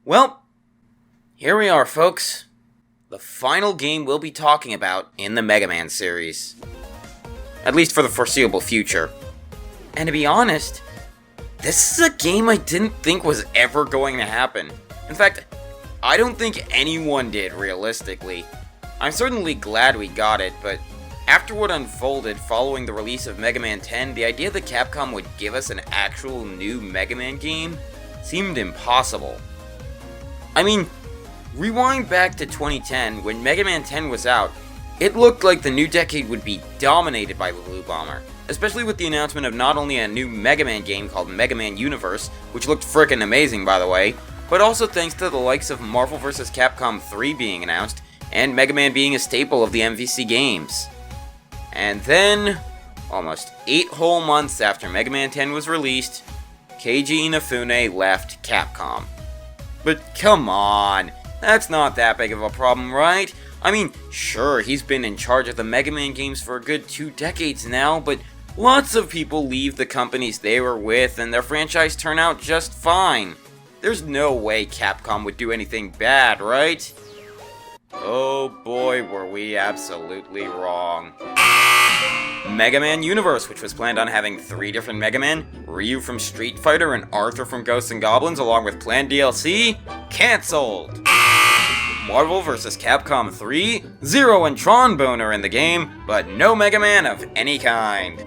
Well, here we are, folks. The final game we'll be talking about in the Mega Man series. At least for the foreseeable future. And to be honest, this is a game I didn't think was ever going to happen. In fact, I don't think anyone did, realistically. I'm certainly glad we got it, but after what unfolded following the release of Mega Man 10, the idea that Capcom would give us an actual new Mega Man game seemed impossible. I mean, rewind back to 2010, when Mega Man 10 was out, it looked like the new decade would be dominated by the Blue Bomber, especially with the announcement of not only a new Mega Man game called Mega Man Universe, which looked frickin' amazing by the way, but also thanks to the likes of Marvel vs. Capcom 3 being announced, and Mega Man being a staple of the MVC games. And then, almost 8 whole months after Mega Man 10 was released, Keiji Inafune left Capcom. But come on, that's not that big of a problem, right? I mean, sure, he's been in charge of the Mega Man games for a good 2 decades now, but lots of people leave the companies they were with and their franchise turn out just fine. There's no way Capcom would do anything bad, right? Oh boy, were we absolutely wrong. Mega Man Universe, which was planned on having 3 different Mega Man, Ryu from Street Fighter and Arthur from Ghosts and Goblins along with planned DLC, cancelled! Marvel vs. Capcom 3, Zero and Tron Bone are in the game, but no Mega Man of any kind.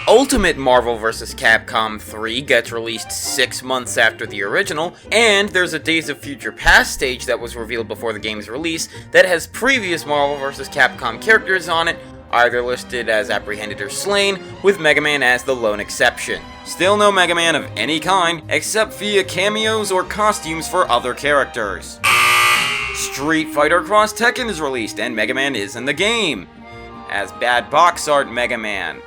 Ultimate Marvel vs. Capcom 3 gets released 6 months after the original, and there's a Days of Future Past stage that was revealed before the game's release that has previous Marvel vs. Capcom characters on it, either listed as apprehended or slain, with Mega Man as the lone exception. Still no Mega Man of any kind, except via cameos or costumes for other characters. Street Fighter Cross Tekken is released, and Mega Man is in the game, as bad box art Mega Man.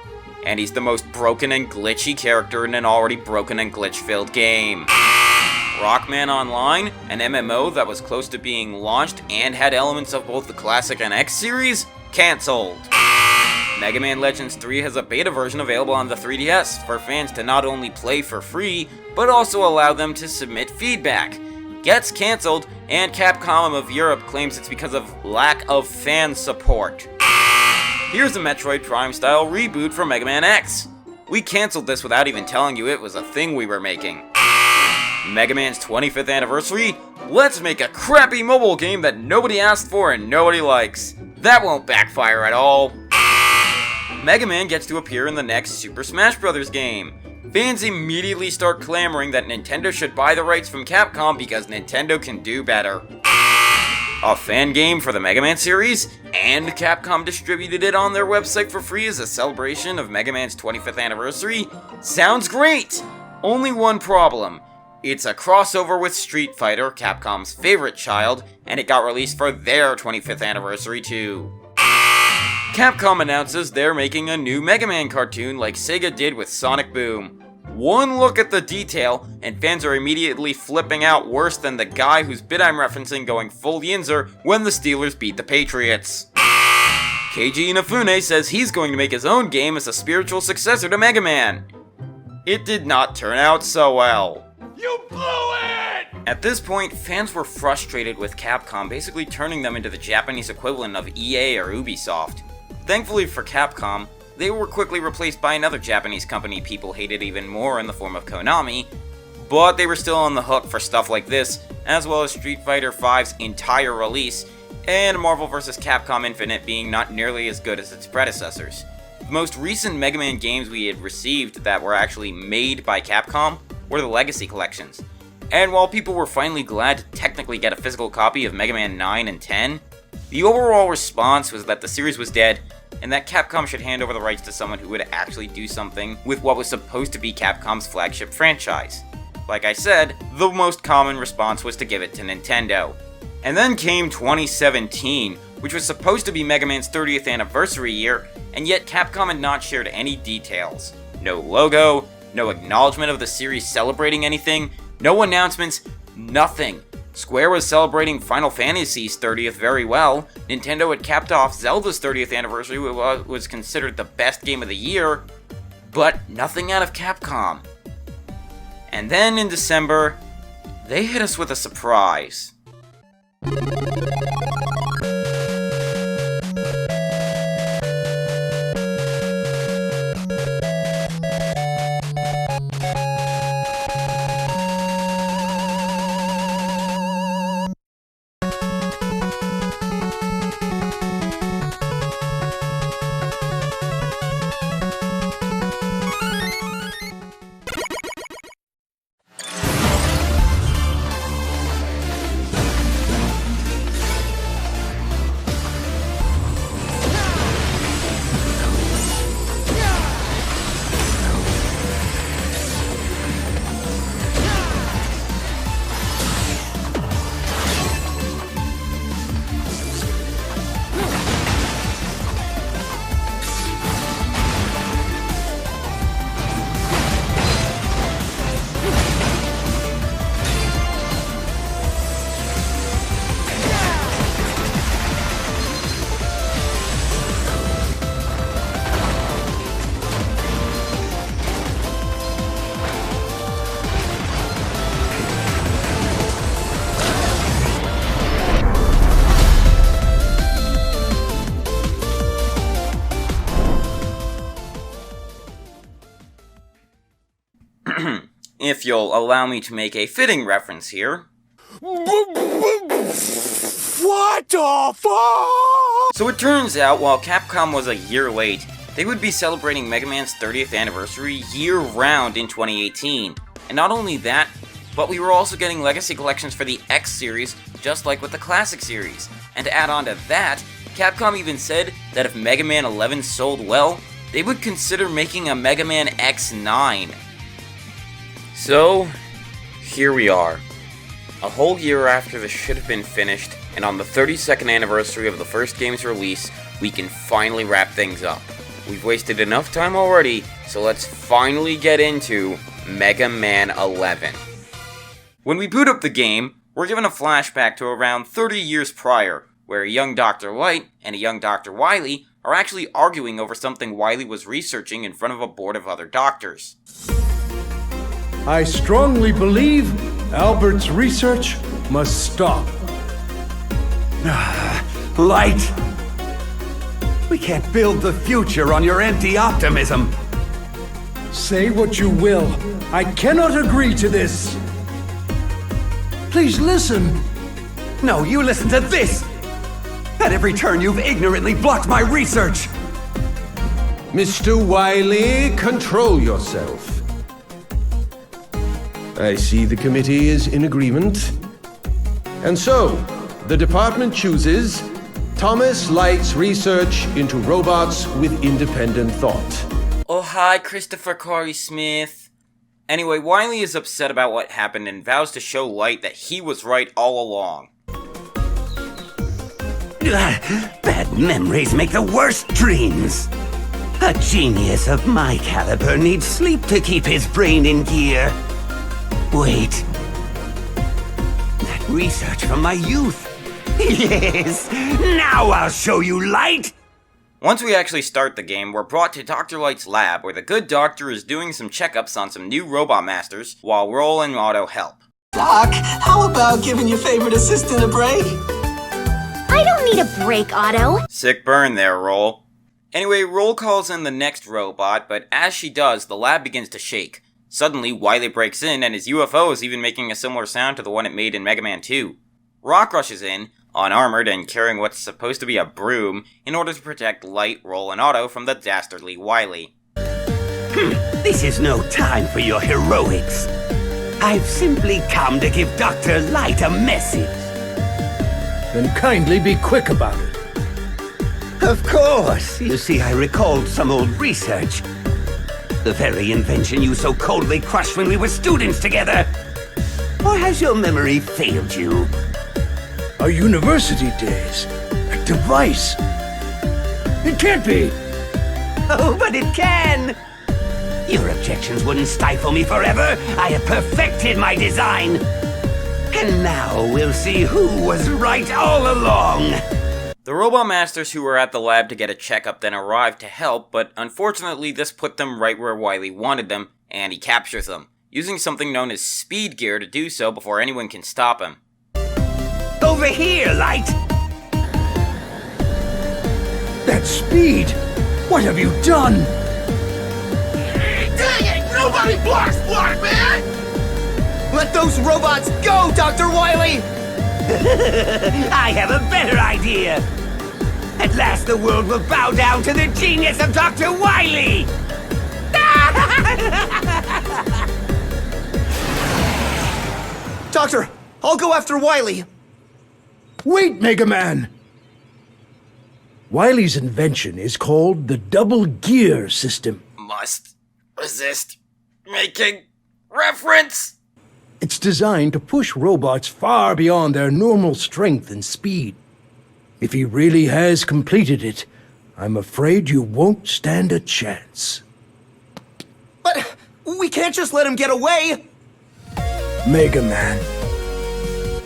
And he's the most broken and glitchy character in an already broken and glitch-filled game. Rockman Online, an MMO that was close to being launched and had elements of both the Classic and X series, cancelled. Mega Man Legends 3 has a beta version available on the 3DS for fans to not only play for free, but also allow them to submit feedback. Gets cancelled, and Capcom of Europe claims it's because of lack of fan support. Here's a Metroid Prime-style reboot for Mega Man X. We cancelled this without even telling you it was a thing we were making. Mega Man's 25th anniversary? Let's make a crappy mobile game that nobody asked for and nobody likes. That won't backfire at all. Mega Man gets to appear in the next Super Smash Bros. Game. Fans immediately start clamoring that Nintendo should buy the rights from Capcom because Nintendo can do better. A fan game for the Mega Man series, and Capcom distributed it on their website for free as a celebration of Mega Man's 25th anniversary? Sounds great! Only one problem. It's a crossover with Street Fighter, Capcom's favorite child, and it got released for their 25th anniversary too. Capcom announces they're making a new Mega Man cartoon like Sega did with Sonic Boom. One look at the detail, and fans are immediately flipping out worse than the guy whose bit I'm referencing going full Yinzer when the Steelers beat the Patriots. Keiji Inafune says he's going to make his own game as a spiritual successor to Mega Man. It did not turn out so well. You blew it! At this point, fans were frustrated with Capcom basically turning them into the Japanese equivalent of EA or Ubisoft. Thankfully for Capcom, they were quickly replaced by another Japanese company people hated even more in the form of Konami, but they were still on the hook for stuff like this, as well as Street Fighter V's entire release, and Marvel vs. Capcom Infinite being not nearly as good as its predecessors. The most recent Mega Man games we had received that were actually made by Capcom were the Legacy Collections. And while people were finally glad to technically get a physical copy of Mega Man 9 and 10, the overall response was that the series was dead, and that Capcom should hand over the rights to someone who would actually do something with what was supposed to be Capcom's flagship franchise. Like I said, the most common response was to give it to Nintendo. And then came 2017, which was supposed to be Mega Man's 30th anniversary year, and yet Capcom had not shared any details. No logo, no acknowledgement of the series celebrating anything, no announcements, nothing. Square was celebrating Final Fantasy's 30th very well, Nintendo had capped off Zelda's 30th anniversary with what was considered the best game of the year, but nothing out of Capcom. And then in December, they hit us with a surprise. If you'll allow me to make a fitting reference here. What the fuck? So it turns out, while Capcom was a year late, they would be celebrating Mega Man's 30th anniversary year-round in 2018. And not only that, but we were also getting Legacy Collections for the X series, just like with the Classic series. And to add on to that, Capcom even said that if Mega Man 11 sold well, they would consider making a Mega Man X9. So, here we are. A whole year after this should have been finished, and on the 32nd anniversary of the first game's release, we can finally wrap things up. We've wasted enough time already, so let's finally get into Mega Man 11. When we boot up the game, we're given a flashback to around 30 years prior, where a young Dr. Light and a young Dr. Wily are actually arguing over something Wily was researching in front of a board of other doctors. I strongly believe Albert's research must stop. Light! We can't build the future on your empty optimism. Say what you will, I cannot agree to this. Please listen. No, you listen to this! At every turn, you've ignorantly blocked my research! Mr. Wily, control yourself. I see the committee is in agreement. And so, the department chooses Thomas Light's research into robots with independent thought. Oh hi, Christopher Corey Smith. Anyway, Wily is upset about what happened and vows to show Light that he was right all along. Bad memories make the worst dreams. A genius of my caliber needs sleep to keep his brain in gear. Wait. That research from my youth. Yes! Now I'll show you, Light! Once we actually start the game, we're brought to Dr. Light's lab, where the good doctor is doing some checkups on some new robot masters, while Roll and Otto help. Doc, how about giving your favorite assistant a break? I don't need a break, Otto. Sick burn there, Roll. Anyway, Roll calls in the next robot, but as she does, the lab begins to shake. Suddenly, Wily breaks in, and his UFO is even making a similar sound to the one it made in Mega Man 2. Rock rushes in, unarmored and carrying what's supposed to be a broom, in order to protect Light, Roll, and Otto from the dastardly Wily. This is no time for your heroics. I've simply come to give Dr. Light a message. Then kindly be quick about it. Of course. You see, I recalled some old research. The very invention you so coldly crushed when we were students together. Or has your memory failed you? Our university days. A device. It can't be. Oh, but it can! Your objections wouldn't stifle me forever. I have perfected my design. And now we'll see who was right all along. The Robot Masters who were at the lab to get a checkup then arrived to help, but unfortunately this put them right where Wily wanted them, and he captures them. using something known as speed gear to do so before anyone can stop him. Over here, Light! That speed! What have you done? Dang it! Nobody blocks Block Man! Let those robots go, Dr. Wily! I have a better idea! At last the world will bow down to the genius of Dr. Wily! Doctor, I'll go after Wily. Wait, Mega Man! Wily's invention is called the double gear system. Must resist making reference. It's designed to push robots far beyond their normal strength and speed. If he really has completed it, I'm afraid you won't stand a chance. But we can't just let him get away! Mega Man,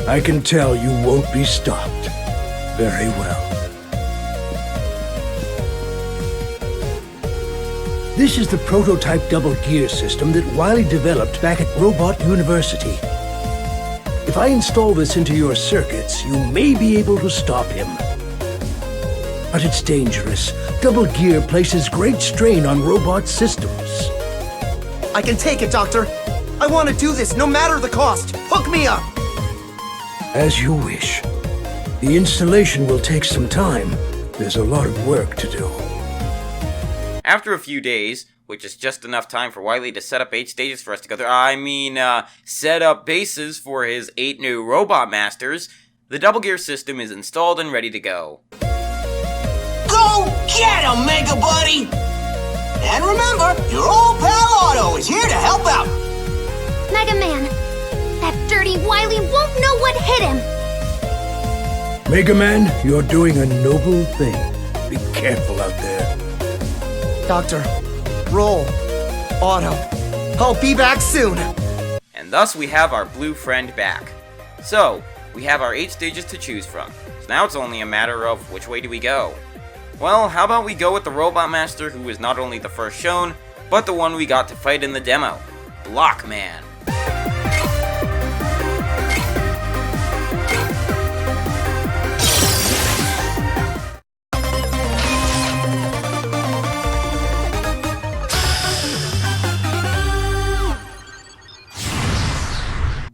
I can tell you won't be stopped. Very well. This is the prototype double gear system that Wily developed back at Robot University. If I install this into your circuits, you may be able to stop him. But it's dangerous. Double gear places great strain on robot systems. I can take it, Doctor. I want to do this no matter the cost. Hook me up! As you wish. The installation will take some time. There's a lot of work to do. After a few days, which is just enough time for Wily to set up 8 stages for us to go through, set up bases for his 8 new Robot Masters, the double gear system is installed and ready to go. Go get him, Mega Buddy! And remember, your old pal Otto is here to help out. Mega Man, that dirty Wily won't know what hit him. Mega Man, you're doing a noble thing. Be careful out there. Doctor, roll. Otto, I'll be back soon. And thus we have our blue friend back. So, we have our 8 stages to choose from. So now it's only a matter of which way do we go. Well, how about we go with the Robot Master who was not only the first shown, but the one we got to fight in the demo, Blockman.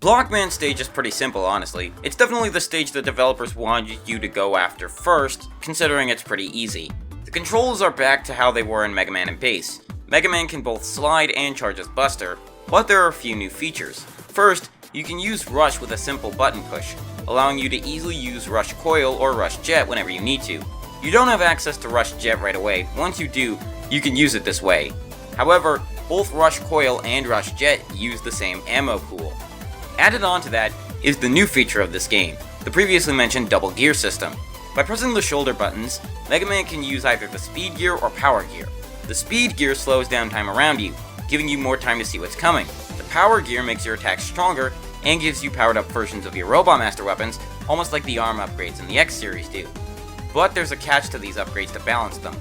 Blockman's stage is pretty simple, honestly. It's definitely the stage the developers wanted you to go after first, considering it's pretty easy. The controls are back to how they were in Mega Man and Base. Mega Man can both slide and charge as Buster, but there are a few new features. First, you can use Rush with a simple button push, allowing you to easily use Rush Coil or Rush Jet whenever you need to. You don't have access to Rush Jet right away. Once you do, you can use it this way. However, both Rush Coil and Rush Jet use the same ammo pool. Added on to that is the new feature of this game, the previously mentioned double gear system. By pressing the shoulder buttons, Mega Man can use either the speed gear or power gear. The speed gear slows down time around you, giving you more time to see what's coming. The power gear makes your attacks stronger and gives you powered up versions of your Robot Master weapons, almost like the ARM upgrades in the X series do. But there's a catch to these upgrades to balance them.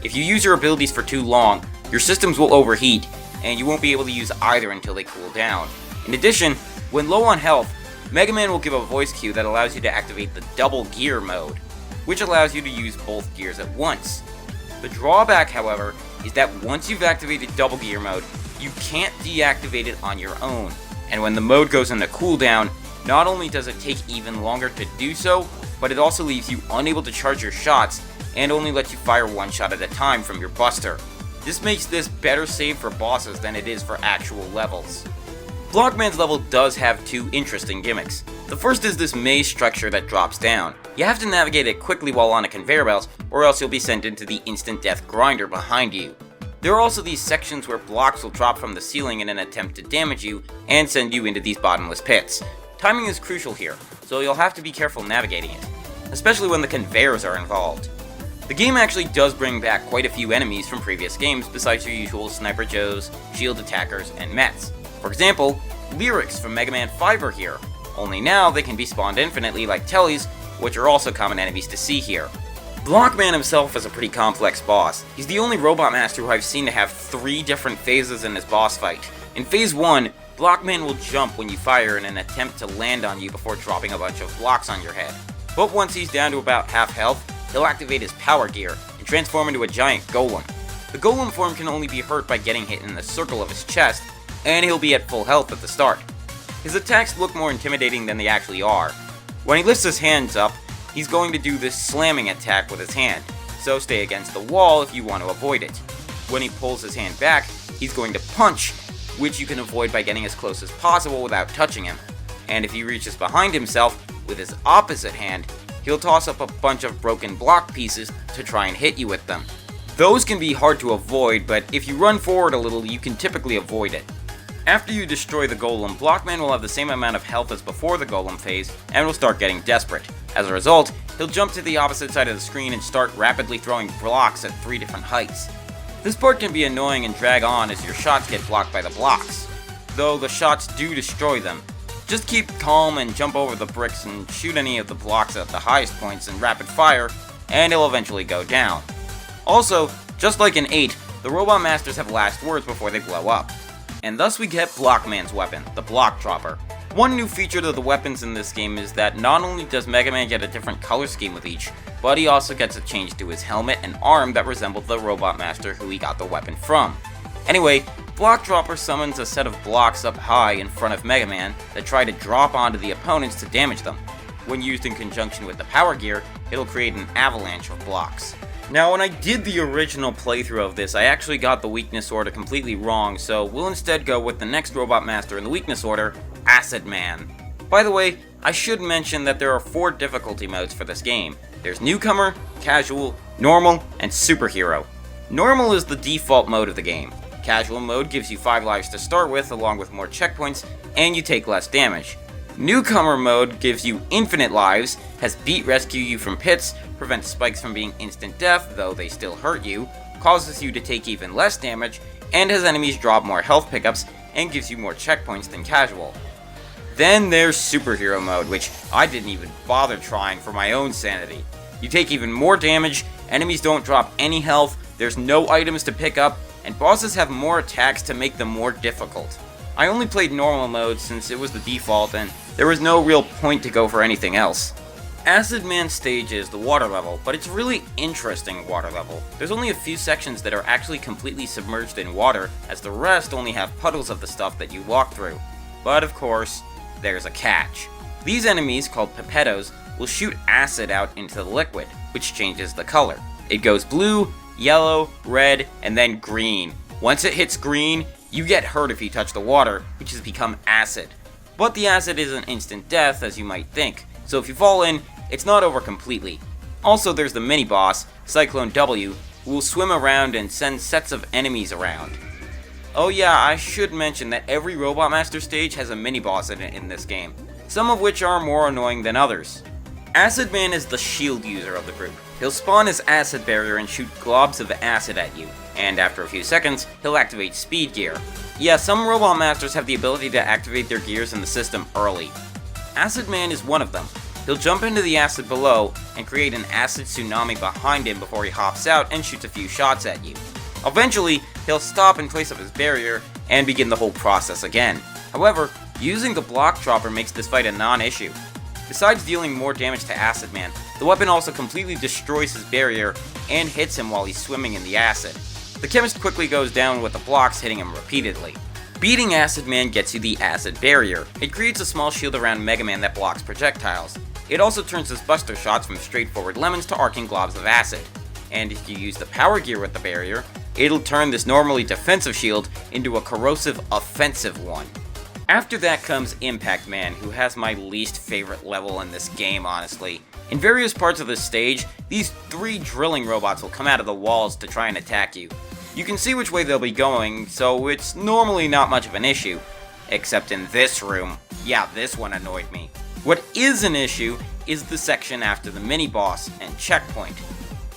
If you use your abilities for too long, your systems will overheat, and you won't be able to use either until they cool down. In addition, when low on health, Mega Man will give a voice cue that allows you to activate the double gear mode, which allows you to use both gears at once. The drawback, however, is that once you've activated double gear mode, you can't deactivate it on your own, and when the mode goes into cooldown, not only does it take even longer to do so, but it also leaves you unable to charge your shots and only lets you fire one shot at a time from your Buster. This makes this better saved for bosses than it is for actual levels. Blockman's level does have 2 interesting gimmicks. The first is this maze structure that drops down. You have to navigate it quickly while on a conveyor belt, or else you'll be sent into the instant death grinder behind you. There are also these sections where blocks will drop from the ceiling in an attempt to damage you, and send you into these bottomless pits. Timing is crucial here, so you'll have to be careful navigating it, especially when the conveyors are involved. The game actually does bring back quite a few enemies from previous games besides your usual Sniper Joes, Shield Attackers, and Mets. For example, Lyrics from Mega Man 5 are here, only now they can be spawned infinitely like Tellys, which are also common enemies to see here. Blockman himself is a pretty complex boss. He's the only Robot Master who I've seen to have 3 different phases in his boss fight. In Phase 1, Blockman will jump when you fire in an attempt to land on you before dropping a bunch of blocks on your head. But once he's down to about half health, he'll activate his power gear and transform into a giant golem. The golem form can only be hurt by getting hit in the circle of his chest, and he'll be at full health at the start. His attacks look more intimidating than they actually are. When he lifts his hands up, he's going to do this slamming attack with his hand, so stay against the wall if you want to avoid it. When he pulls his hand back, he's going to punch, which you can avoid by getting as close as possible without touching him. And if he reaches behind himself with his opposite hand, he'll toss up a bunch of broken block pieces to try and hit you with them. Those can be hard to avoid, but if you run forward a little, you can typically avoid it. After you destroy the golem, Blockman will have the same amount of health as before the golem phase, and will start getting desperate. As a result, he'll jump to the opposite side of the screen and start rapidly throwing blocks at 3 different heights. This part can be annoying and drag on as your shots get blocked by the blocks, though the shots do destroy them. Just keep calm and jump over the bricks and shoot any of the blocks at the highest points in rapid fire, and he'll eventually go down. Also, just like in 8, the Robot Masters have last words before they blow up. And thus we get Blockman's weapon, the Block Dropper. One new feature to the weapons in this game is that not only does Mega Man get a different color scheme with each, but he also gets a change to his helmet and arm that resemble the Robot Master who he got the weapon from. Anyway, Block Dropper summons a set of blocks up high in front of Mega Man that try to drop onto the opponents to damage them. When used in conjunction with the power gear, it'll create an avalanche of blocks. Now, when I did the original playthrough of this, I actually got the weakness order completely wrong, so we'll instead go with the next Robot Master in the weakness order, Acid Man. By the way, I should mention that there are 4 difficulty modes for this game. There's Newcomer, Casual, Normal, and Superhero. Normal is the default mode of the game. Casual mode gives you 5 lives to start with, along with more checkpoints, and you take less damage. Newcomer mode gives you infinite lives, has beat rescue you from pits, prevents spikes from being instant death, though they still hurt you, causes you to take even less damage, and has enemies drop more health pickups, and gives you more checkpoints than casual. Then there's Superhero mode, which I didn't even bother trying for my own sanity. You take even more damage, enemies don't drop any health, there's no items to pick up, and bosses have more attacks to make them more difficult. I only played normal mode since it was the default and there was no real point to go for anything else. Acid Man stage is the water level, but it's a really interesting water level. There's only a few sections that are actually completely submerged in water, as the rest only have puddles of the stuff that you walk through. But of course, there's a catch. These enemies, called Pipettos, will shoot acid out into the liquid, which changes the color. It goes blue, yellow, red, and then green. Once it hits green, you get hurt if you touch the water, which has become acid. But the acid isn't instant death, as you might think, so if you fall in, it's not over completely. Also, there's the mini-boss, Cyclone W, who will swim around and send sets of enemies around. Oh yeah, I should mention that every Robot Master stage has a mini-boss in it in this game, some of which are more annoying than others. Acid Man is the shield user of the group. He'll spawn his acid barrier and shoot globs of acid at you, and after a few seconds, he'll activate speed gear. Yeah, some Robot Masters have the ability to activate their gears in the system early. Acid Man is one of them. He'll jump into the acid below and create an acid tsunami behind him before he hops out and shoots a few shots at you. Eventually, he'll stop and place up his barrier and begin the whole process again. However, using the Block Dropper makes this fight a non-issue. Besides dealing more damage to Acid Man, the weapon also completely destroys his barrier and hits him while he's swimming in the acid. The chemist quickly goes down with the blocks hitting him repeatedly. Beating Acid Man gets you the acid barrier. It creates a small shield around Mega Man that blocks projectiles. It also turns his buster shots from straightforward lemons to arcing globs of acid. And if you use the power gear with the barrier, it'll turn this normally defensive shield into a corrosive offensive one. After that comes Impact Man, who has my least favorite level in this game, honestly. In various parts of the stage, these 3 drilling robots will come out of the walls to try and attack you. You can see which way they'll be going, so it's normally not much of an issue. Except in this room. Yeah, this one annoyed me. What is an issue is the section after the mini-boss and checkpoint.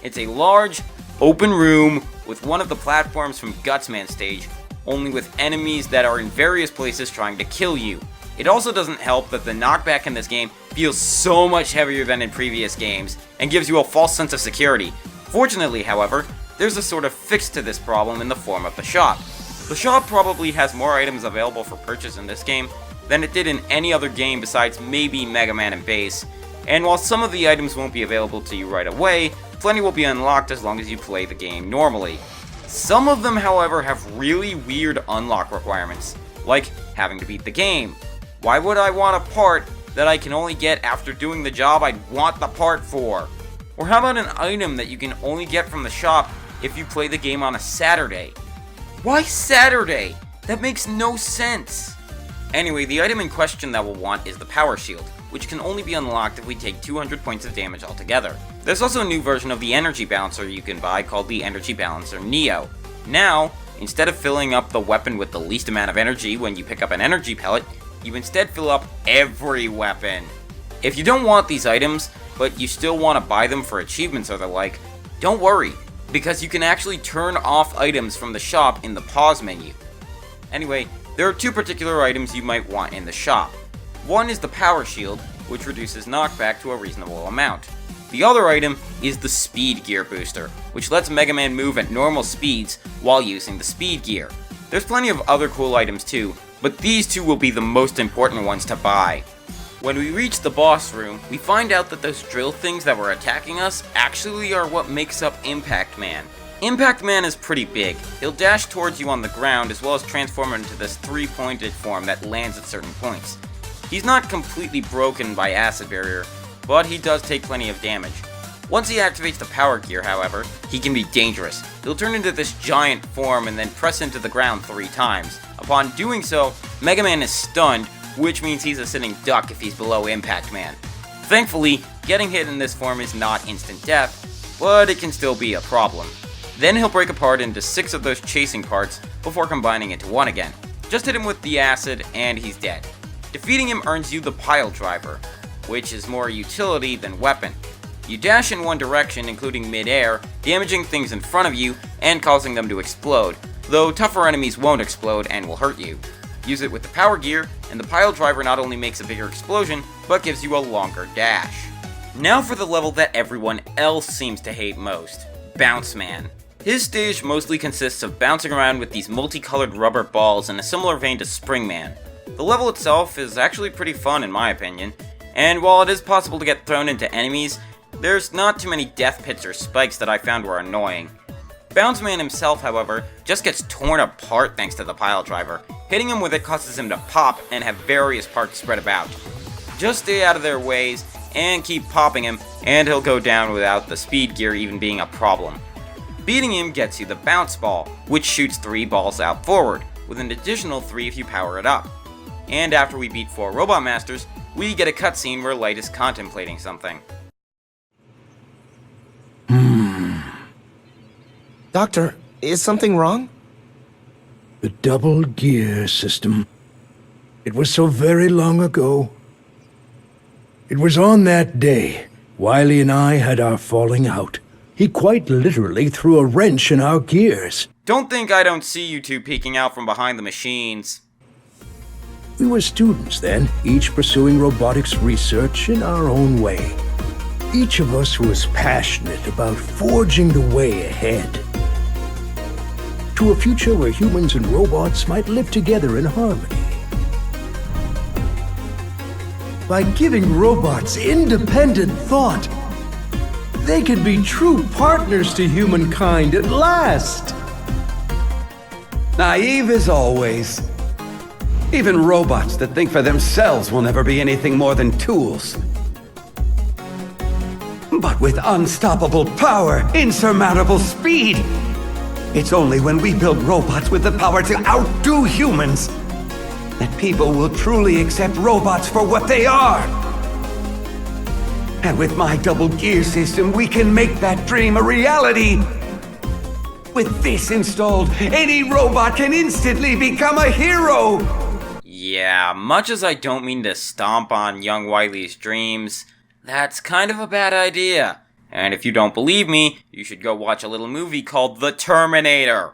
It's a large, open room with one of the platforms from Gutsman stage, only with enemies that are in various places trying to kill you. It also doesn't help that the knockback in this game feels so much heavier than in previous games, and gives you a false sense of security. Fortunately, however, there's a sort of fix to this problem in the form of the shop. The shop probably has more items available for purchase in this game than it did in any other game besides maybe Mega Man and Base, and while some of the items won't be available to you right away, plenty will be unlocked as long as you play the game normally. Some of them, however, have really weird unlock requirements, like having to beat the game. Why would I want a part that I can only get after doing the job I'd want the part for? Or how about an item that you can only get from the shop if you play the game on a Saturday? Why Saturday? That makes no sense! Anyway, the item in question that we'll want is the Power Shield, which can only be unlocked if we take 200 points of damage altogether. There's also a new version of the Energy Balancer you can buy called the Energy Balancer Neo. Now, instead of filling up the weapon with the least amount of energy when you pick up an energy pellet, you instead fill up every weapon. If you don't want these items, but you still want to buy them for achievements or the like, don't worry, because you can actually turn off items from the shop in the pause menu. Anyway, there are two particular items you might want in the shop. One is the Power Shield, which reduces knockback to a reasonable amount. The other item is the Speed Gear Booster, which lets Mega Man move at normal speeds while using the Speed Gear. There's plenty of other cool items too, but these two will be the most important ones to buy. When we reach the boss room, we find out that those drill things that were attacking us actually are what makes up Impact Man. Impact Man is pretty big. He'll dash towards you on the ground as well as transform into this three-pointed form that lands at certain points. He's not completely broken by Acid Barrier, but he does take plenty of damage. Once he activates the Power Gear, however, he can be dangerous. He'll turn into this giant form and then press into the ground 3 times. Upon doing so, Mega Man is stunned, which means he's a sitting duck if he's below Impact Man. Thankfully, getting hit in this form is not instant death, but it can still be a problem. Then he'll break apart into 6 of those chasing parts before combining into 1 again. Just hit him with the acid and he's dead. Defeating him earns you the Pile Driver, which is more utility than weapon. You dash in one direction, including mid-air, damaging things in front of you and causing them to explode, though tougher enemies won't explode and will hurt you. Use it with the Power Gear, and the Pile Driver not only makes a bigger explosion, but gives you a longer dash. Now for the level that everyone else seems to hate most, Bounce Man. His stage mostly consists of bouncing around with these multicolored rubber balls in a similar vein to Spring Man. The level itself is actually pretty fun in my opinion, and while it is possible to get thrown into enemies, there's not too many death pits or spikes that I found were annoying. Bounce Man himself, however, just gets torn apart thanks to the Pile Driver. Hitting him with it causes him to pop and have various parts spread about. Just stay out of their ways and keep popping him, and he'll go down without the Speed Gear even being a problem. Beating him gets you the Bounce Ball, which shoots 3 balls out forward, with an additional 3 if you power it up. And after we beat 4 Robot Masters, we get a cutscene where Light is contemplating something. Doctor, is something wrong? The double gear system. It was so very long ago. It was on that day, Wily and I had our falling out. He quite literally threw a wrench in our gears. Don't think I don't see you two peeking out from behind the machines. We were students then, each pursuing robotics research in our own way. Each of us was passionate about forging the way ahead. To a future where humans and robots might live together in harmony. By giving robots independent thought, they could be true partners to humankind at last. Naive as always. Even robots that think for themselves will never be anything more than tools. But with unstoppable power, insurmountable speed, it's only when we build robots with the power to outdo humans that people will truly accept robots for what they are. And with my double gear system, we can make that dream a reality. With this installed, any robot can instantly become a hero. Yeah, much as I don't mean to stomp on young Wily's dreams, that's kind of a bad idea. And if you don't believe me, you should go watch a little movie called The Terminator.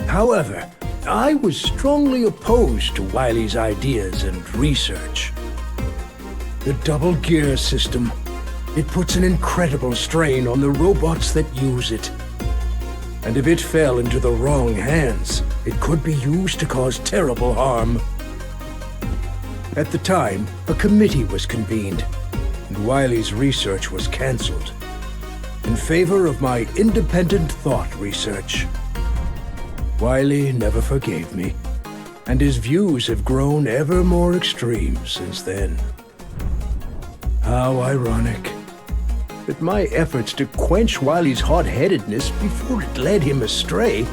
However, I was strongly opposed to Wily's ideas and research. The double gear system, it puts an incredible strain on the robots that use it. And if it fell into the wrong hands, it could be used to cause terrible harm. At the time, a committee was convened, and Wily's research was cancelled in favor of my independent thought research. Wily never forgave me, and his views have grown ever more extreme since then. How ironic that my efforts to quench Wily's hot-headedness before it led him astray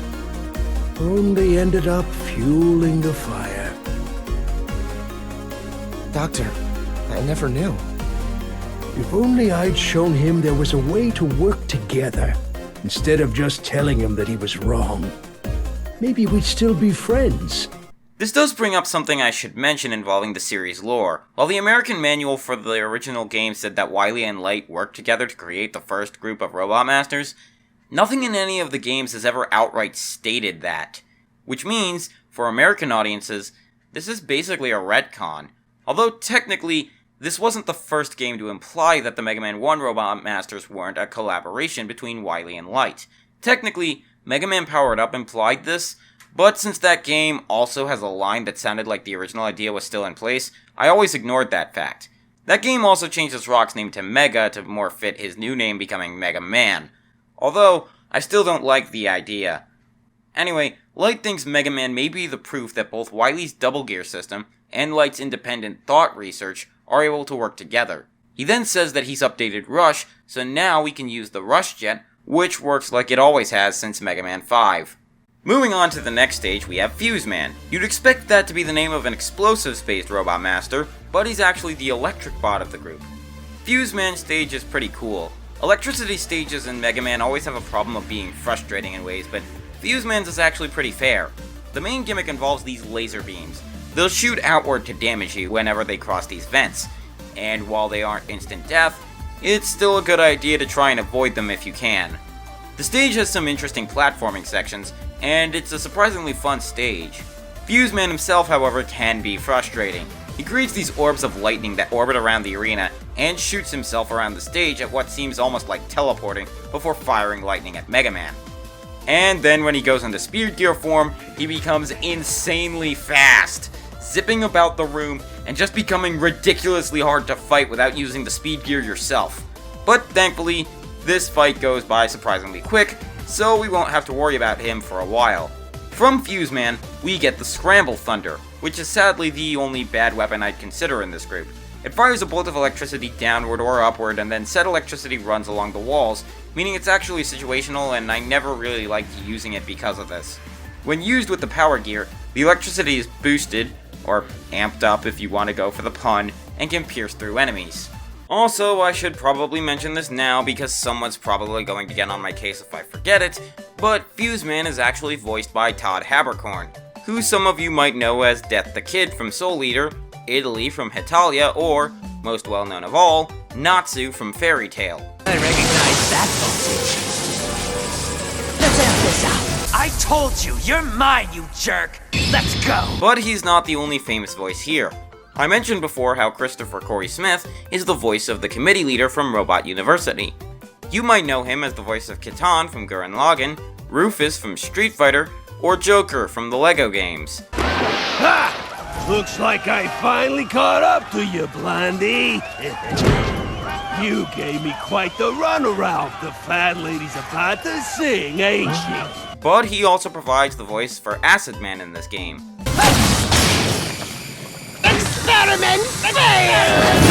only ended up fueling the fire. Doctor, I never knew. If only I'd shown him there was a way to work together, instead of just telling him that he was wrong. Maybe we'd still be friends. This does bring up something I should mention involving the series lore. While the American manual for the original game said that Wily and Light worked together to create the first group of Robot Masters, nothing in any of the games has ever outright stated that. Which means, for American audiences, this is basically a retcon. Although technically, this wasn't the first game to imply that the Mega Man 1 Robot Masters weren't a collaboration between Wily and Light. Technically, Mega Man Powered Up implied this, but since that game also has a line that sounded like the original idea was still in place, I always ignored that fact. That game also changed its Rock's name to Mega to more fit his new name becoming Mega Man. Although, I still don't like the idea. Anyway, Light thinks Mega Man may be the proof that both Wily's Double Gear system and Light's independent thought research are able to work together. He then says that he's updated Rush, so now we can use the Rush Jet, which works like it always has since Mega Man 5. Moving on to the next stage, we have Fuse Man. You'd expect that to be the name of an explosives-based Robot Master, but he's actually the electric bot of the group. Fuse Man's stage is pretty cool. Electricity stages in Mega Man always have a problem of being frustrating in ways, but Fuse Man's is actually pretty fair. The main gimmick involves these laser beams. They'll shoot outward to damage you whenever they cross these vents, and while they aren't instant death, it's still a good idea to try and avoid them if you can. The stage has some interesting platforming sections, and it's a surprisingly fun stage. Fuse Man himself, however, can be frustrating. He creates these orbs of lightning that orbit around the arena, and shoots himself around the stage at what seems almost like teleporting before firing lightning at Mega Man. And then when he goes into Speed Gear form, he becomes insanely fast, zipping about the room and just becoming ridiculously hard to fight without using the Speed Gear yourself. But thankfully, this fight goes by surprisingly quick, so we won't have to worry about him for a while. From Fuse Man, we get the Scramble Thunder, which is sadly the only bad weapon I'd consider in this group. It fires a bolt of electricity downward or upward, and then said electricity runs along the walls, meaning it's actually situational, and I never really liked using it because of this. When used with the Power Gear, the electricity is boosted, or amped up if you want to go for the pun, and can pierce through enemies. Also, I should probably mention this now because someone's probably going to get on my case if I forget it, but Fuse Man is actually voiced by Todd Haberkorn, who some of you might know as Death the Kid from Soul Eater, Italy from Hetalia, or, most well known of all, Natsu from Fairy Tail. I recognize that voltage. Let's amp this out. I told you, you're mine, you jerk. Let's go. But he's not the only famous voice here. I mentioned before how Christopher Corey Smith is the voice of the committee leader from Robot University. You might know him as the voice of Kitan from Gurren Lagann, Rufus from Street Fighter, or Joker from the LEGO games. Ha! Looks like I finally caught up to you, Blondie. You gave me quite the runaround. The fat lady's about to sing, ain't she? But he also provides the voice for Acid Man in this game. Experiment failed!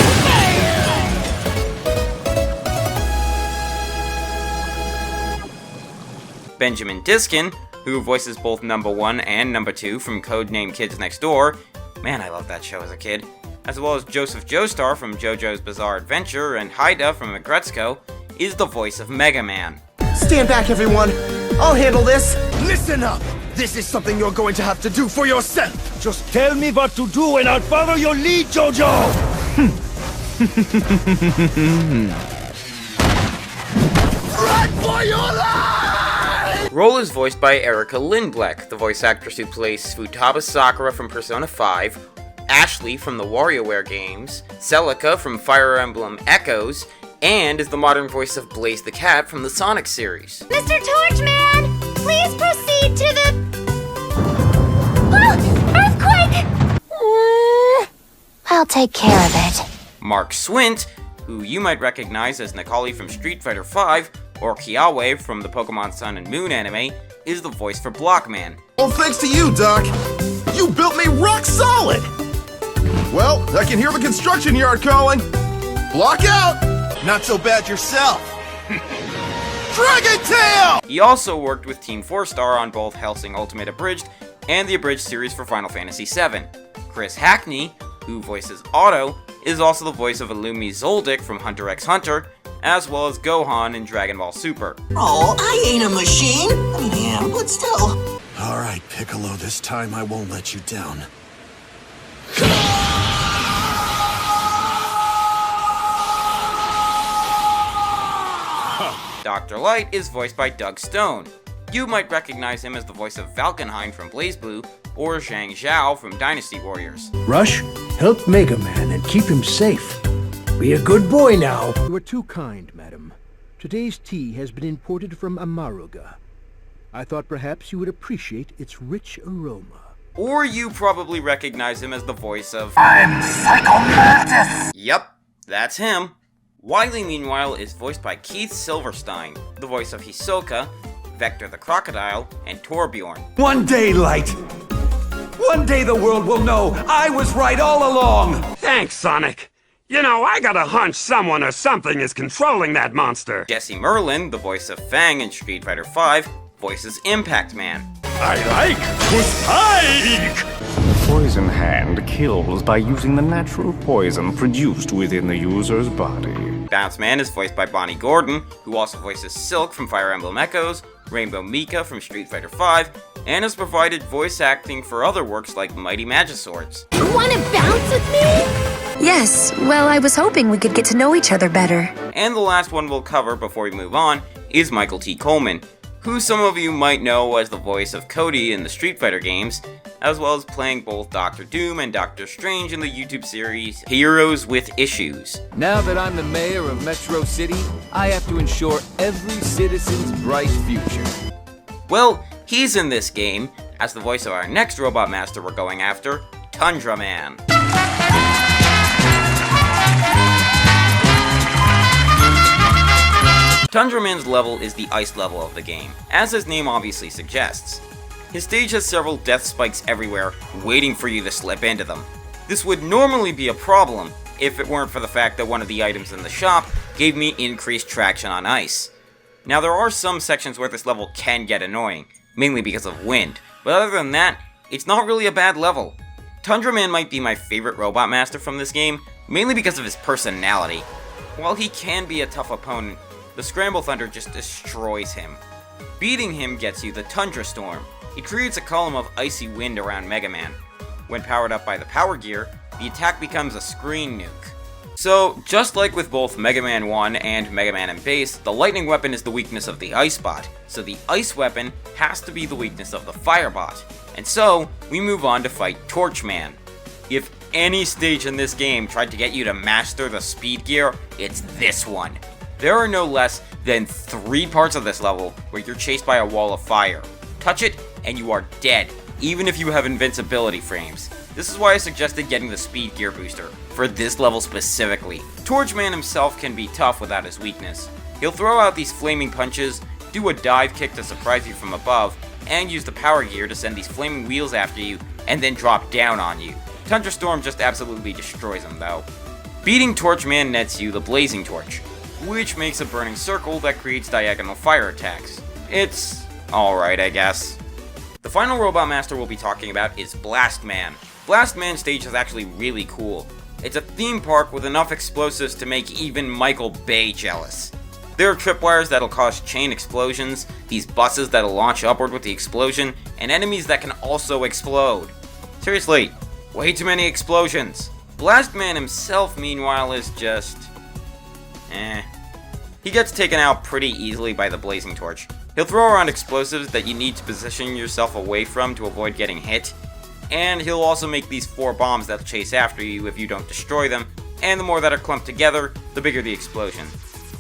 Benjamin Diskin, who voices both number 1 and number 2 from Codename Kids Next Door. Man, I loved that show as a kid. As well as Joseph Joestar from JoJo's Bizarre Adventure and Haida from Agretzko, is the voice of Mega Man. Stand back, everyone. I'll handle this. Listen up! This is something you're going to have to do for yourself! Just tell me what to do and I'll follow your lead, Jojo! Run for your life! Roll is voiced by Erica Lindbleck, the voice actress who plays Futaba Sakura from Persona 5, Ashley from the WarioWare games, Celica from Fire Emblem Echoes, and is the modern voice of Blaze the Cat from the Sonic series. Mr. Torchman! to the... Oh, earthquake! I'll take care of it. Mark Swint, who you might recognize as Necalli from Street Fighter V, or Kiawe from the Pokemon Sun and Moon anime, is the voice for Blockman. Well, thanks to you, Doc. You built me rock solid! Well, I can hear the construction yard calling. Block out! Not so bad yourself. Dragon Tail! He also worked with Team 4-Star on both Hellsing Ultimate Abridged and the Abridged series for Final Fantasy VII. Chris Hackney, who voices Otto, is also the voice of Illumi Zoldyck from Hunter x Hunter, as well as Gohan in Dragon Ball Super. Oh, I ain't a machine. I mean, I am, but still. All right, Piccolo, this time I won't let you down. Dr. Light is voiced by Doug Stone. You might recognize him as the voice of Valkenheim from BlazBlue, or Zhang Zhao from Dynasty Warriors. Rush, help Mega Man and keep him safe. Be a good boy now. You are too kind, madam. Today's tea has been imported from Amaruga. I thought perhaps you would appreciate its rich aroma. Or you probably recognize him as the voice of... I'm Psycho Mantis! Yep, that's him. Wily, meanwhile, is voiced by Keith Silverstein, the voice of Hisoka, Vector the Crocodile, and Torbjorn. One day, Light. One day the world will know I was right all along. Thanks, Sonic. You know, I got a hunch someone or something is controlling that monster. Jesse Merlin, the voice of Fang in Street Fighter V, voices Impact Man. I like to spike! Poison Hand kills by using the natural poison produced within the user's body. Bounce Man is voiced by Bonnie Gordon, who also voices Silk from Fire Emblem Echoes, Rainbow Mika from Street Fighter V, and has provided voice acting for other works like Mighty Magiswords. You wanna bounce with me? Yes, well, I was hoping we could get to know each other better. And the last one we'll cover before we move on is Michael T. Coleman, who some of you might know as the voice of Cody in the Street Fighter games, as well as playing both Doctor Doom and Doctor Strange in the YouTube series Heroes with Issues. Now that I'm the mayor of Metro City, I have to ensure every citizen's bright future. Well, he's in this game as the voice of our next Robot Master we're going after, Tundra Man. Tundra Man's level is the ice level of the game, as his name obviously suggests. His stage has several death spikes everywhere, waiting for you to slip into them. This would normally be a problem if it weren't for the fact that one of the items in the shop gave me increased traction on ice. Now there are some sections where this level can get annoying, mainly because of wind, but other than that, it's not really a bad level. Tundra Man might be my favorite Robot Master from this game, mainly because of his personality. While he can be a tough opponent, the Scramble Thunder just destroys him. Beating him gets you the Tundra Storm. It creates a column of icy wind around Mega Man. When powered up by the Power Gear, the attack becomes a screen nuke. So, just like with both Mega Man 1 and Mega Man and Base, the Lightning Weapon is the weakness of the Ice Bot, so the Ice Weapon has to be the weakness of the Fire Bot. And so, we move on to fight Torch Man. If any stage in this game tried to get you to master the Speed Gear, it's this one. There are no less than 3 parts of this level where you're chased by a wall of fire. Touch it, and you are dead, even if you have invincibility frames. This is why I suggested getting the Speed Gear booster, for this level specifically. Torchman himself can be tough without his weakness. He'll throw out these flaming punches, do a dive kick to surprise you from above, and use the Power Gear to send these flaming wheels after you, and then drop down on you. Tundra Storm just absolutely destroys him though. Beating Torchman nets you the Blazing Torch, which makes a burning circle that creates diagonal fire attacks. It's alright, I guess. The final Robot Master we'll be talking about is Blast Man. Blast Man's stage is actually really cool. It's a theme park with enough explosives to make even Michael Bay jealous. There are tripwires that'll cause chain explosions, these buses that'll launch upward with the explosion, and enemies that can also explode. Seriously, way too many explosions. Blast Man himself, meanwhile, is just... He gets taken out pretty easily by the Blazing Torch. He'll throw around explosives that you need to position yourself away from to avoid getting hit, and he'll also make these 4 bombs that'll chase after you if you don't destroy them, and the more that are clumped together, the bigger the explosion.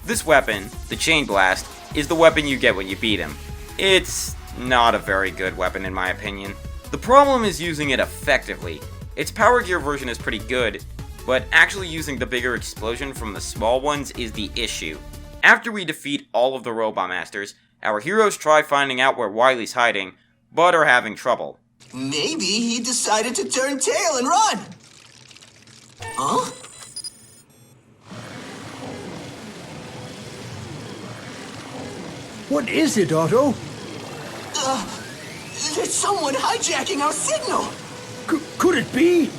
This weapon, the Chain Blast, is the weapon you get when you beat him. It's not a very good weapon in my opinion. The problem is using it effectively. Its Power Gear version is pretty good, but actually using the bigger explosion from the small ones is the issue. After we defeat all of the Robot Masters, our heroes try finding out where Wily's hiding, but are having trouble. Maybe he decided to turn tail and run. Huh? What is it, Otto? There's someone hijacking our signal. Could it be?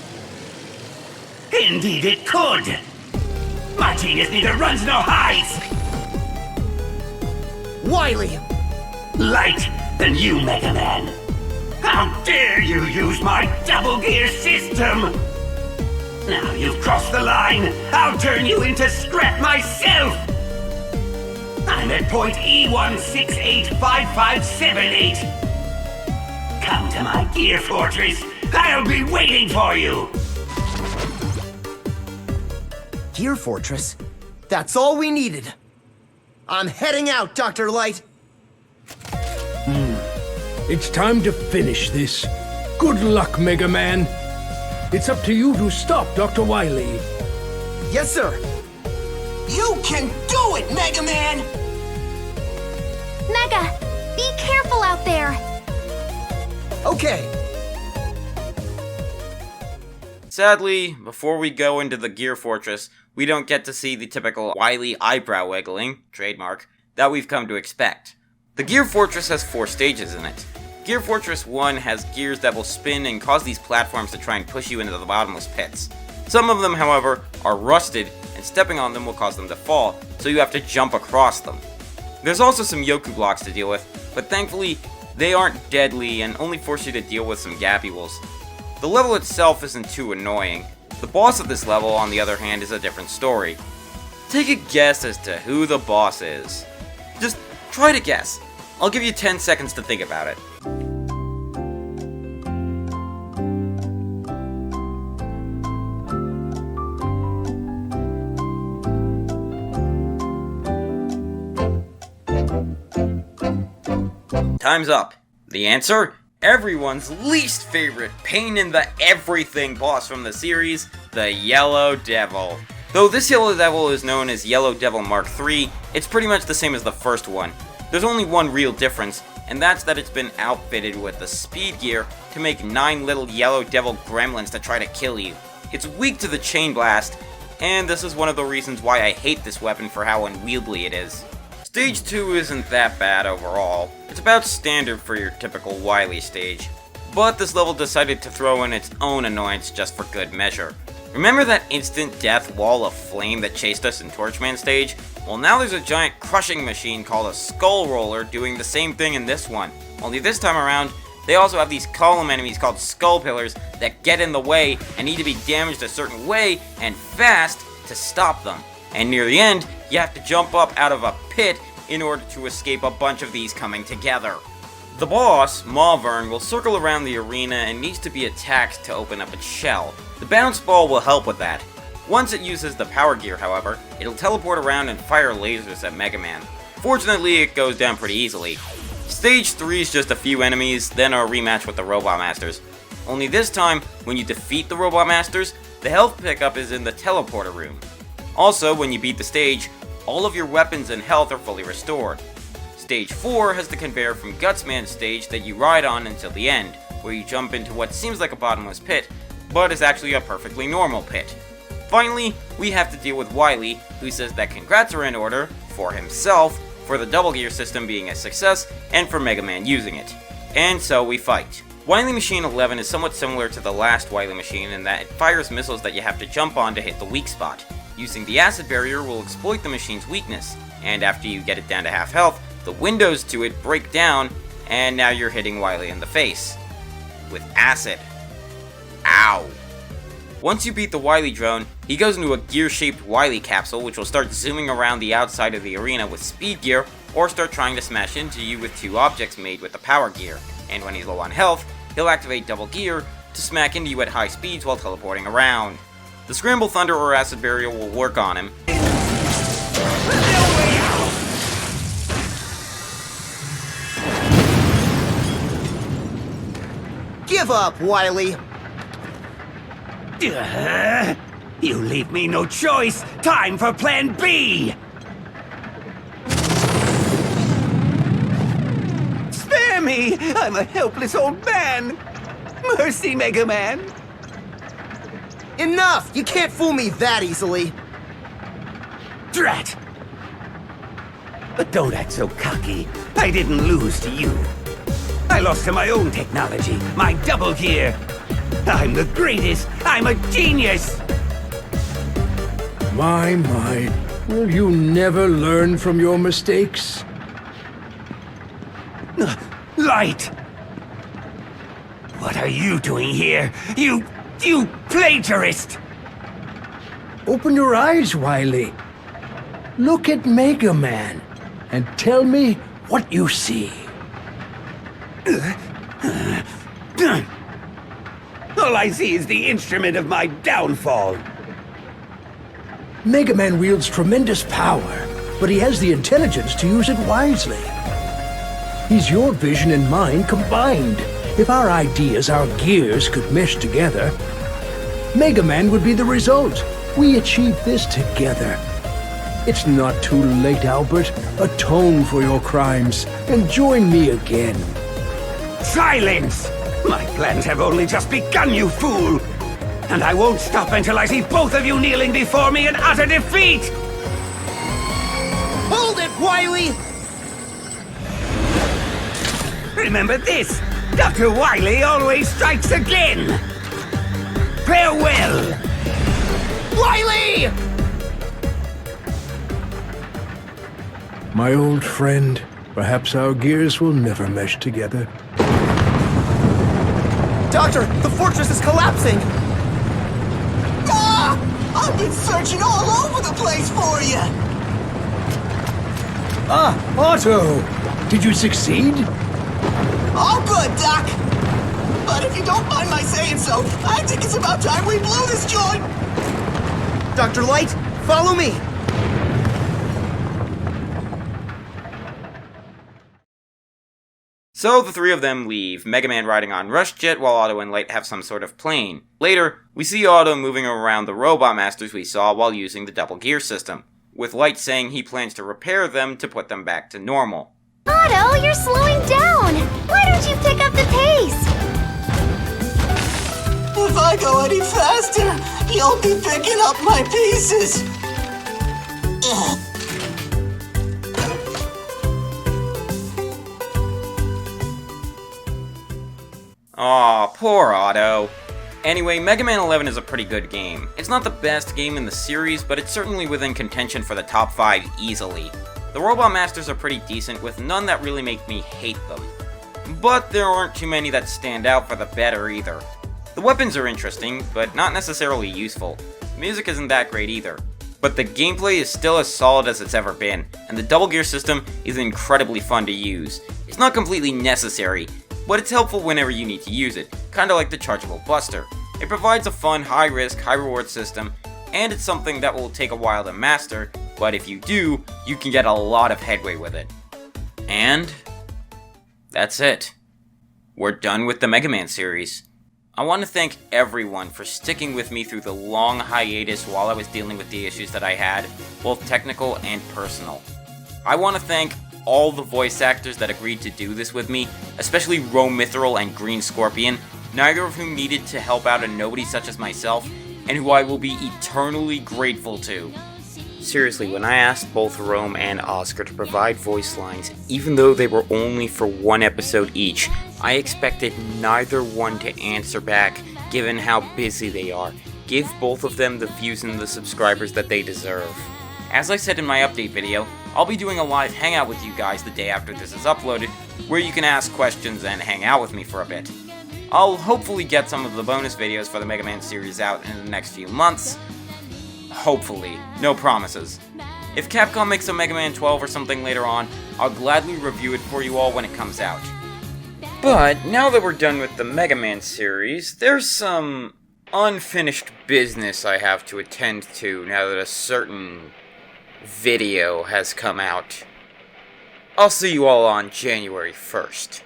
Indeed it could! My genius neither runs nor hides! Wily! Light than you, Mega Man! How dare you use my double gear system! Now you've crossed the line, I'll turn you into scrap myself! I'm at point E1685578. Come to my gear fortress. I'll be waiting for you. Gear Fortress? That's all we needed. I'm heading out, Dr. Light. It's time to finish this. Good luck, Mega Man. It's up to you to stop Dr. Wily. Yes, sir. You can do it, Mega Man! Mega, be careful out there. Okay. Sadly, before we go into the Gear Fortress, we don't get to see the typical Wily eyebrow wiggling, trademark, that we've come to expect. The Gear Fortress has 4 stages in it. Gear Fortress 1 has gears that will spin and cause these platforms to try and push you into the bottomless pits. Some of them, however, are rusted, and stepping on them will cause them to fall, so you have to jump across them. There's also some Yoku blocks to deal with, but thankfully, they aren't deadly and only force you to deal with some Gabbules. The level itself isn't too annoying. The boss of this level, on the other hand, is a different story. Take a guess as to who the boss is. Just try to guess. I'll give you 10 seconds to think about it. Time's up. The answer? Everyone's least favorite pain in the everything boss from the series, the Yellow Devil. Though this Yellow Devil is known as Yellow Devil Mark III, it's pretty much the same as the first one. There's only one real difference, and that's that it's been outfitted with the speed gear to make 9 little Yellow Devil gremlins to try to kill you. It's weak to the Chain Blast, and this is one of the reasons why I hate this weapon for how unwieldy it is. Stage 2 isn't that bad overall. It's about standard for your typical Wily stage, but this level decided to throw in its own annoyance just for good measure. Remember that instant death wall of flame that chased us in Torchman stage? Well, now there's a giant crushing machine called a Skull Roller doing the same thing in this one. Only this time around, they also have these column enemies called Skull Pillars that get in the way and need to be damaged a certain way and fast to stop them. And near the end, you have to jump up out of a pit in order to escape a bunch of these coming together. The boss, Mauvern, will circle around the arena and needs to be attacked to open up its shell. The bounce ball will help with that. Once it uses the power gear, however, it'll teleport around and fire lasers at Mega Man. Fortunately, it goes down pretty easily. Stage 3 is just a few enemies, then a rematch with the Robot Masters. Only this time, when you defeat the Robot Masters, the health pickup is in the teleporter room. Also, when you beat the stage, all of your weapons and health are fully restored. Stage 4 has the conveyor from Gutsman's stage that you ride on until the end, where you jump into what seems like a bottomless pit, but is actually a perfectly normal pit. Finally, we have to deal with Wily, who says that congrats are in order, for himself, for the double gear system being a success, and for Mega Man using it. And so we fight. Wily Machine 11 is somewhat similar to the last Wily Machine in that it fires missiles that you have to jump on to hit the weak spot. Using the acid barrier will exploit the machine's weakness, and after you get it down to half health, the windows to it break down, and now you're hitting Wily in the face. With acid. Ow. Once you beat the Wily drone, he goes into a gear-shaped Wily capsule which will start zooming around the outside of the arena with speed gear, or start trying to smash into you with 2 objects made with the power gear. And when he's low on health, he'll activate double gear to smack into you at high speeds while teleporting around. The Scramble Thunder or Acid Barrier will work on him. Give up, Wily. You leave me no choice. Time for Plan B. Spare me! I'm a helpless old man! Mercy, Mega Man! Enough! You can't fool me that easily. Drat! But don't act so cocky. I didn't lose to you. I lost to my own technology, my double gear. I'm the greatest! I'm a genius! My. Will you never learn from your mistakes? Light! What are you doing here? You plagiarist! Open your eyes, Wily. Look at Mega Man and tell me what you see. All I see is the instrument of my downfall. Mega Man wields tremendous power, but he has the intelligence to use it wisely. He's your vision and mine combined. If our ideas, our gears, could mesh together, Mega Man would be the result. We achieved this together. It's not too late, Albert. Atone for your crimes and join me again. Silence! My plans have only just begun, you fool! And I won't stop until I see both of you kneeling before me in utter defeat! Hold it, Wily! Remember this! Dr. Wily always strikes again! Farewell! Wily! My old friend, perhaps our gears will never mesh together. Doctor, the fortress is collapsing! Ah! I've been searching all over the place for you! Ah, Otto! Did you succeed? All good, Doc! But if you don't mind my saying so, I think it's about time we blew this joint! Dr. Light, follow me! So the three of them leave, Mega Man riding on Rush Jet while Otto and Light have some sort of plane. Later, we see Otto moving around the Robot Masters we saw while using the double gear system, with Light saying he plans to repair them to put them back to normal. Otto, you're slowing down! Why don't you pick up the pace? If I go any faster, you'll be picking up my pieces! Ugh. Aw, poor Otto. Anyway, Mega Man 11 is a pretty good game. It's not the best game in the series, but it's certainly within contention for the top 5 easily. The Robot Masters are pretty decent, with none that really make me hate them. But there aren't too many that stand out for the better either. The weapons are interesting, but not necessarily useful. Music isn't that great either. But the gameplay is still as solid as it's ever been, and the double gear system is incredibly fun to use. It's not completely necessary, but it's helpful whenever you need to use it, kinda like the Chargeable Buster. It provides a fun, high-risk, high-reward system, and it's something that will take a while to master, but if you do, you can get a lot of headway with it. And that's it. We're done with the Mega Man series. I want to thank everyone for sticking with me through the long hiatus while I was dealing with the issues that I had, both technical and personal. I want to thank all the voice actors that agreed to do this with me, especially Rome Mithril and Green Scorpion, neither of whom needed to help out a nobody such as myself, and who I will be eternally grateful to. Seriously, when I asked both Rome and Oscar to provide voice lines, even though they were only for one episode each, I expected neither one to answer back, given how busy they are. Give both of them the views and the subscribers that they deserve. As I said in my update video, I'll be doing a live hangout with you guys the day after this is uploaded, where you can ask questions and hang out with me for a bit. I'll hopefully get some of the bonus videos for the Mega Man series out in the next few months. Hopefully. No promises. If Capcom makes a Mega Man 12 or something later on, I'll gladly review it for you all when it comes out. But now that we're done with the Mega Man series, there's some unfinished business I have to attend to now that a certain video has come out. I'll see you all on January 1st.